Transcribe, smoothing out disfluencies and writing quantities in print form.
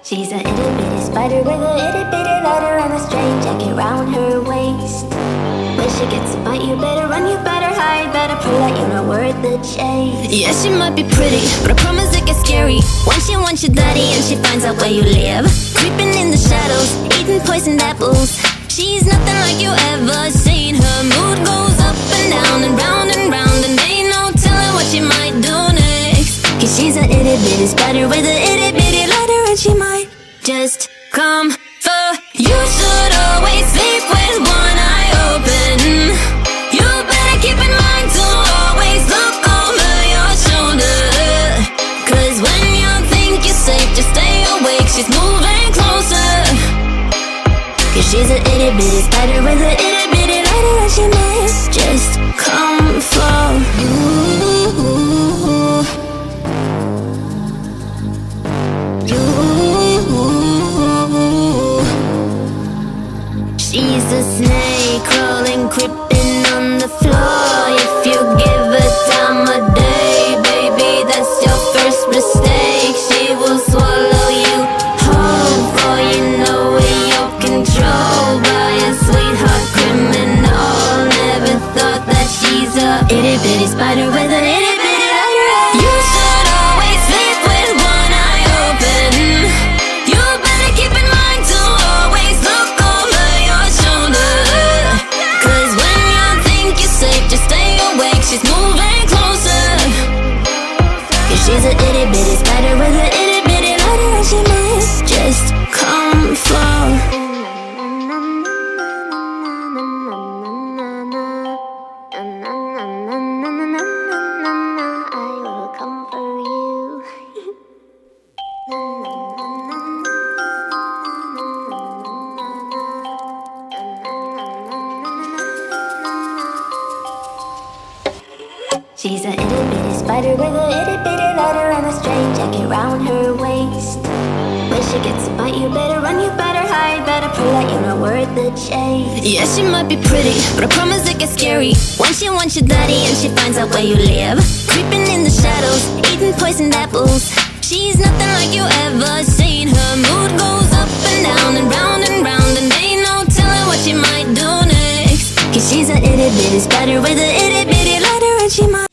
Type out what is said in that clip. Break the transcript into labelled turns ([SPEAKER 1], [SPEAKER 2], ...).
[SPEAKER 1] She's a itty bitty spider with a itty bitty ladder and a string jacket round her waist. When she gets a bite, you better run, you better hide, better pull out, you're not worth the chase.
[SPEAKER 2] Yeah, she might be pretty, but I promise it gets scary when she wants your daddy and she finds out where you live. Creeping in the shadows, eating poisoned apples. She's nothing like you ever seen. Her mood goes up and down and round, and ain't no telling what she might do next. Cause she's a itty bitty spider with a itty bitty ladder, and she might just come for you. Should always sleep with one eye open. You better keep in mind to always look over your shoulder. Cause when you think you're safe, just stay awake, she's moving closer. Cause she's a itty bitty spider with a itty bitty ladder, and she might just come for you. She's a snake crawling, creeping on the floor. If you give her time of day, baby, that's your first mistake. She will swallow you whole, for you know in your control by a sweetheart criminal. Never thought that she's a itty bitty spider with an itty bitty ladder. You should always sleep with one eye open. You better keep in mind to always look over your shoulder. Cause when you think you're safe, just stay awake, she's moving closer. Cause she's a itty bitty spider with an itty bitty ladder, and she might just come for.
[SPEAKER 1] I will come for you. She's a itty bitty spider with a itty bitty ladder and a string jacket round her waist. When she gets a bite, you better run, you better hide, better pull out, you're not worth the chase.
[SPEAKER 2] Yeah, she might be pretty, but I promise it gets scary when she wants your daddy and she finds out where you live. Creeping in the shadows, eating poisoned apples. She's nothing like you ever seen. Her mood goes up and down and round, and ain't no telling what she might do next. Cause she's a itty bitty spider with a itty bitty ladder, and she might